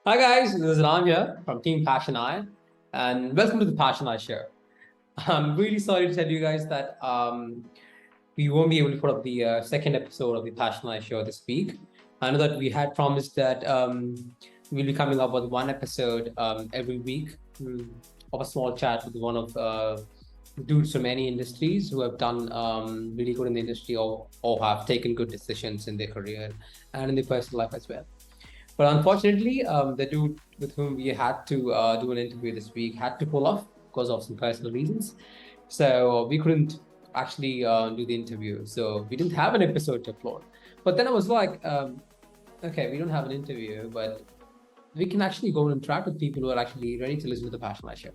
Hi guys, this is Ram here from Team PassionAi, and welcome to the PassionAi Show. I'm really sorry to tell you guys that we won't be able to put up the second episode of the PassionAi Show this week. I know that we had promised that we'll be coming up with one episode every week of a small chat with one of dudes from any industries who have done really good in the industry or have taken good decisions in their career and in their personal life as well. But unfortunately, the dude with whom we had to do an interview this week had to pull off because of some personal reasons. So we couldn't actually do the interview. So we didn't have an episode to upload. But then I was like, okay, we don't have an interview, but we can actually go and interact with people who are actually ready to listen to the PassionAi Show.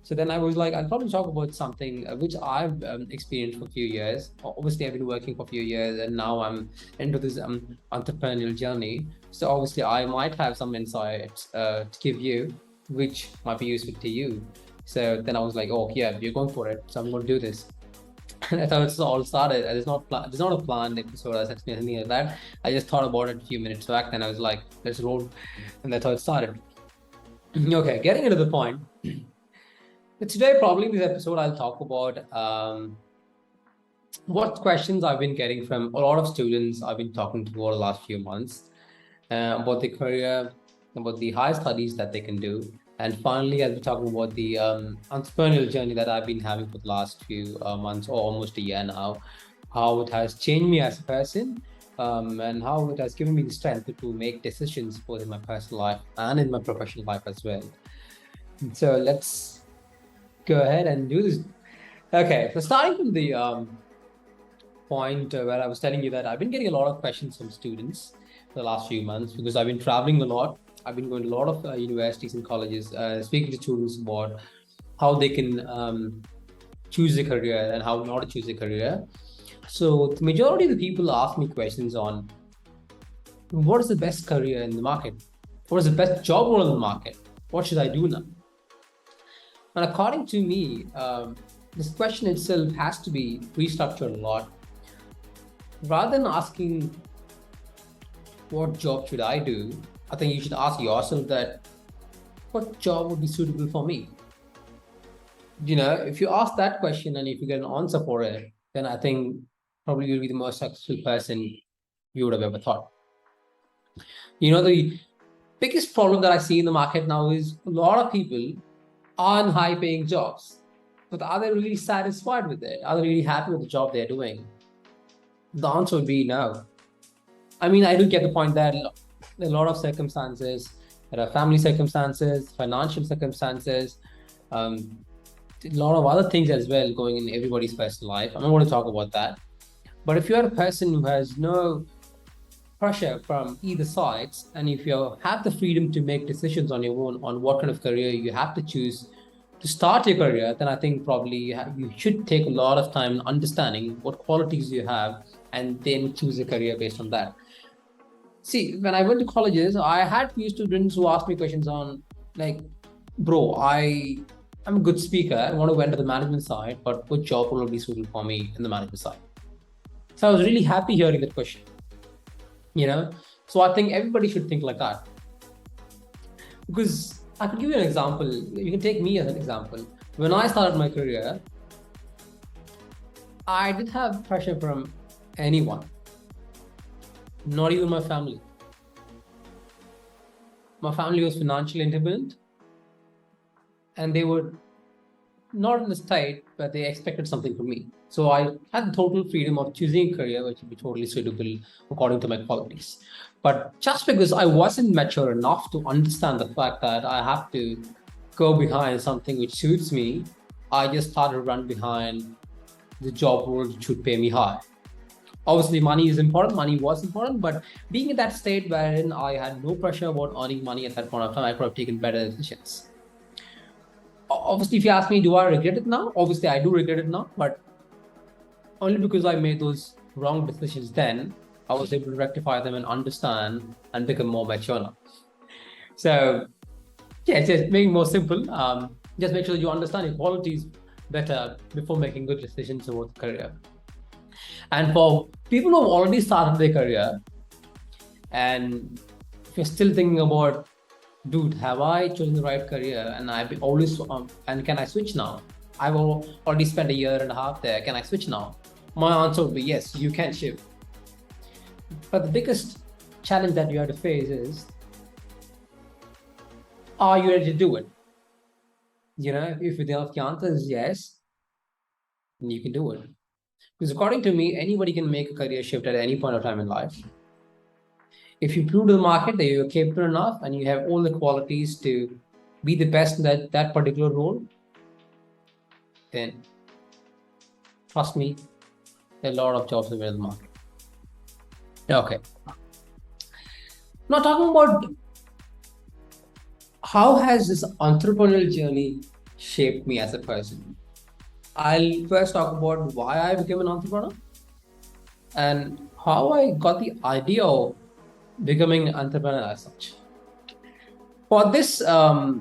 So then I was like, I'll probably talk about something which I've experienced for a few years. Obviously, I've been working for a few years, and now I'm into this entrepreneurial journey. So obviously, I might have some insights to give you, which might be useful to you. So then I was like, oh yeah, you're going for it. So I'm going to do this. And that's how it's all started. It's not a planned episode or anything like that. I just thought about it a few minutes back. Then I was like, let's roll, and that's how it started. Okay, getting into the point. Today, probably in this episode, I'll talk about what questions I've been getting from a lot of students I've been talking to over the last few months about their career, about the higher studies that they can do. And finally, I'll be talking about the entrepreneurial journey that I've been having for the last few months or almost a year now, how it has changed me as a person, and how it has given me the strength to make decisions both in my personal life and in my professional life as well. So let's go ahead and do this. Okay, so starting from the point where I was telling you that I've been getting a lot of questions from students for the last few months because I've been traveling a lot. I've been going to a lot of universities and colleges, speaking to students about how they can choose a career and how not to choose a career. So the majority of the people ask me questions on what is the best career in the market? What is the best job role in the market? What should I do now? And according to me, this question itself has to be restructured a lot. Rather than asking, what job should I do? I think you should ask yourself that, what job would be suitable for me? If you ask that question and if you get an answer for it, then I think probably you'll be the most successful person you would have ever thought. The biggest problem that I see in the market now is a lot of people on high paying jobs. But are they really satisfied with it? Are they really happy with the job they're doing? The answer would be no. I mean, I do get the point that there are a lot of circumstances, there are family circumstances, financial circumstances, a lot of other things as well going in everybody's personal life. I'm not going to talk about that. But if you're a person who has no pressure from either sides, and if you have the freedom to make decisions on your own on what kind of career you have to choose to start your career, then I think probably you should take a lot of time understanding what qualities you have and then choose a career based on that. See, when I went to colleges, I had few students who asked me questions on like, bro, I'm a good speaker. I want to enter the management side, but what job will be suitable for me in the management side? So I was really happy hearing that question. So I think everybody should think like that, because I could give you an example. You can take me as an example. When I started my career, I didn't have pressure from anyone, not even my family. My family was financially independent, and they were not in the state where they expected something from me. So I had the total freedom of choosing a career which would be totally suitable according to my qualities. But just because I wasn't mature enough to understand the fact that I have to go behind something which suits me, I just started to run behind the job role which would pay me high. Obviously, money is important, money was important, but being in that state wherein I had no pressure about earning money at that point of time, I could have taken better decisions. Obviously, if you ask me, do I regret it now? Obviously, I do regret it now, but only because I made those wrong decisions then, I was able to rectify them and understand and become more mature now. So, yeah, just making it more simple. Just make sure that you understand your qualities better before making good decisions about the career. And for people who have already started their career, and if you're still thinking about dude, have I chosen the right career? And I've always, and can I switch now? I've already spent a year and a half there. Can I switch now? My answer would be yes, you can shift. But the biggest challenge that you have to face is, are you ready to do it? If the answer is yes, then you can do it. Because according to me, anybody can make a career shift at any point of time in life. If you prove to the market that you're capable enough and you have all the qualities to be the best in that particular role, then trust me, there are a lot of jobs available in the market. Okay. Now talking about how has this entrepreneurial journey shaped me as a person? I'll first talk about why I became an entrepreneur and how I got the idea of becoming an entrepreneur as such. For this part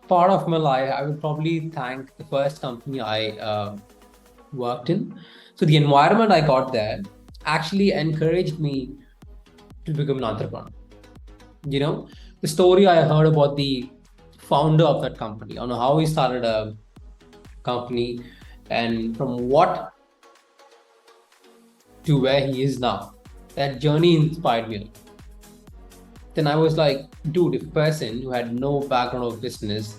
of my life, I would probably thank the first company I worked in. So the environment I got there actually encouraged me to become an entrepreneur. The story I heard about the founder of that company, on how he started a company and from what to where he is now, that journey inspired me. Then I was like, dude, if a person who had no background of business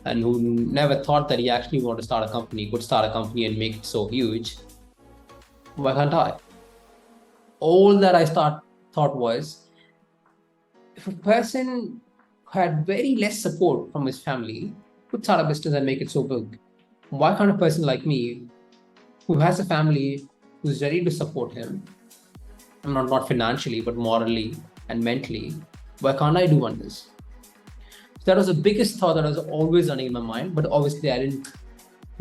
and who never thought that he actually wanted to start a company could start a company and make it so huge, why can't I? All that I thought was, if a person had very less support from his family could start a business and make it so big, why can't a person like me, who has a family who's ready to support him, not financially, but morally and mentally, why can't I do wonders? So that was the biggest thought that was always running in my mind, but obviously I didn't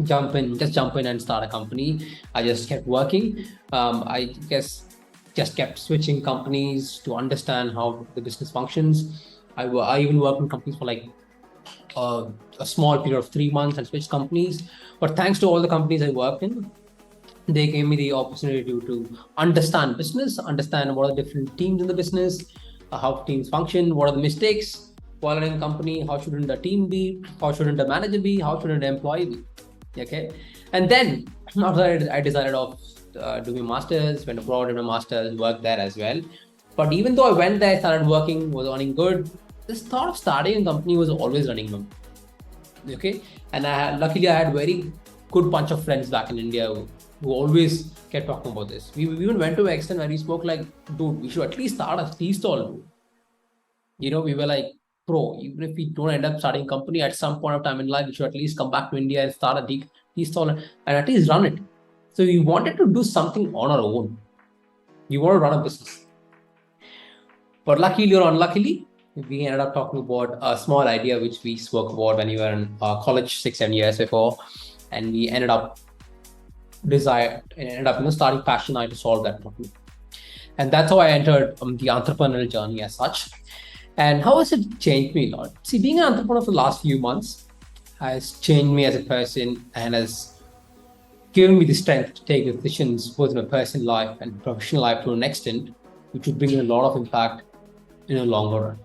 jump in and start a company. I just kept working. I guess just kept switching companies to understand how the business functions. I even worked in companies for like a small period of 3 months and switched companies. But thanks to all the companies I worked in, they gave me the opportunity to understand business, understand what are the different teams in the business, how teams function, what are the mistakes while in a company, how shouldn't the team be, how shouldn't the manager be, how shouldn't the employee be. Okay. And then after I decided of doing masters, went abroad, did my masters, worked there as well. But even though I went there, started working, was earning good, this thought of starting a company was always running me. Okay. And luckily I had very good bunch of friends back in India who always kept talking about this. We even went to an extent where we spoke like, dude, we should at least start a tea stall. We were like, bro, even if we don't end up starting a company at some point of time in life, we should at least come back to India and start a tea stall and at least run it. So we wanted to do something on our own. We want to run a business. But luckily or unluckily, we ended up talking about a small idea which we spoke about when we were in college 6-7 years before, and we ended up starting PassionAi to solve that problem. And that's how I entered the entrepreneurial journey as such. And how has it changed me a lot? See, being an entrepreneur for the last few months has changed me as a person and has given me the strength to take decisions both in my personal life and professional life to an extent, which would bring a lot of impact in the longer run.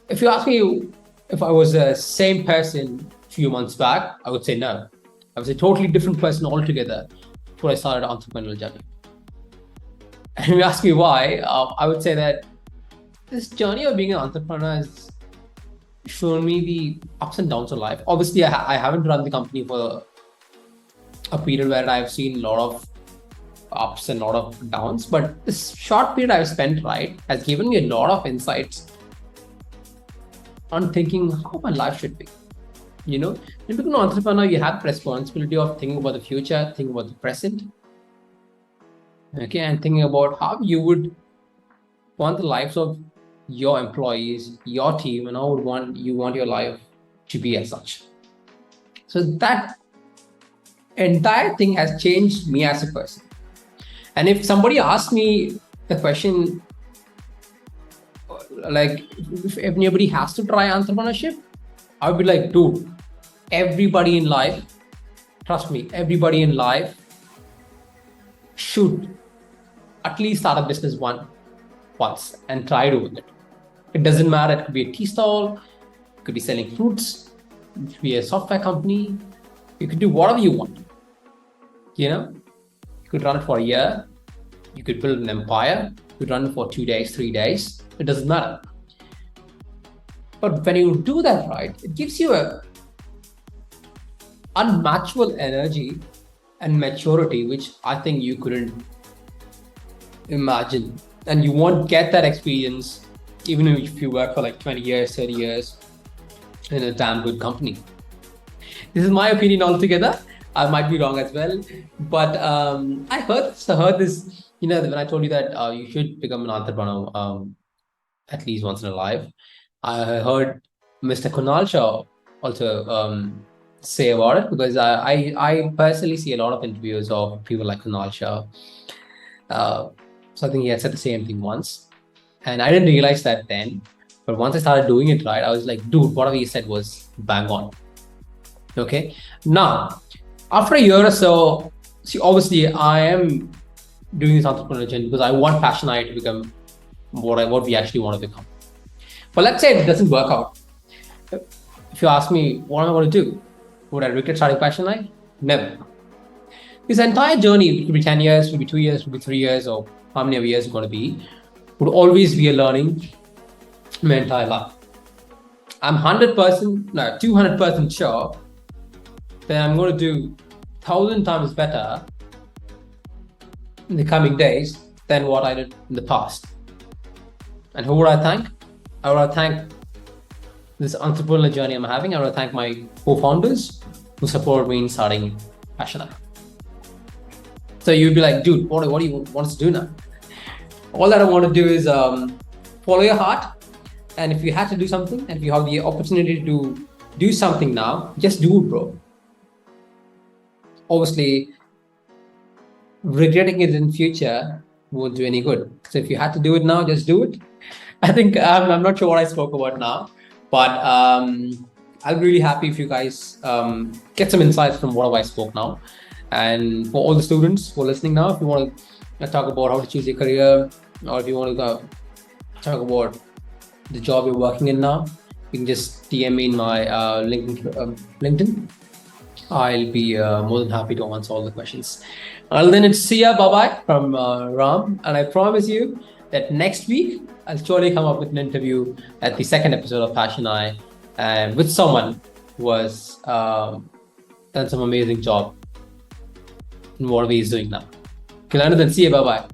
If you ask me if I was the same person a few months back, I would say no. I was a totally different person altogether before I started entrepreneurial journey. And if you ask me why, I would say that this journey of being an entrepreneur has shown me the ups and downs of life. Obviously, I haven't run the company for a period where I've seen a lot of ups and a lot of downs, but this short period I've spent has given me a lot of insights on thinking how my life should be. When you become an entrepreneur, you have the responsibility of thinking about the future, thinking about the present, okay, and thinking about how you would want the lives of your employees, your team, and how you want your life to be as such. So that entire thing has changed me as a person. And if somebody asks me the question, like, if anybody has to try entrepreneurship, I would be like, dude, everybody in life, trust me, everybody in life should at least start a business once and try doing it. It doesn't matter. It could be a tea stall, it could be selling fruits, it could be a software company. You could do whatever you want. You could run it for a year. You could build an empire. You could run it for 2 days, 3 days. It doesn't matter. But when you do that right, it gives you a unmatchable energy and maturity, which I think you couldn't imagine. And you won't get that experience even if you work for like 20 years, 30 years in a damn good company. This is my opinion altogether. I might be wrong as well. But I heard this, when I told you that you should become an entrepreneur at least once in a life. I heard Mr. Kunal Shah also say about it, because I personally see a lot of interviews of people like Kunal Shah. So I think he had said the same thing once. And I didn't realize that then. But once I started doing it right, I was like, dude, whatever he said was bang on. Okay. Now, after a year or so, see, obviously I am doing this entrepreneurial journey because I want PassionAi to become what we actually want to become. But let's say it doesn't work out. If you ask me, what am I going to do? Would I regret starting PassionAi? Never. This entire journey, it could be 10 years, it could be 2 years, it could be 3 years, or how many years it's going to be, would always be a learning my entire life. I'm 200% sure that I'm going to do 1,000 times better in the coming days than what I did in the past. And who would I thank? I would thank this entrepreneurial journey I'm having. I would thank my co-founders who support me in starting PassionAi. So you'd be like, dude, what do you want us to do now? All that I want to do is follow your heart. And if you had to do something, and if you have the opportunity to do something now, just do it, bro. Obviously, regretting it in future won't do any good. So if you had to do it now, just do it. I think I'm not sure what I spoke about now, but I'll be really happy if you guys get some insights from what I spoke now. And for all the students who are listening now, if you want to talk about how to choose your career, or if you want to talk about the job you're working in now, you can just DM me in my LinkedIn. I'll be more than happy to answer all the questions. Until then, it's see ya, bye-bye from Ram. And I promise you that next week, I'll surely come up with an interview at the second episode of PassionAi with someone who has done some amazing job in what he's doing now. Okay, until then, see ya, bye-bye.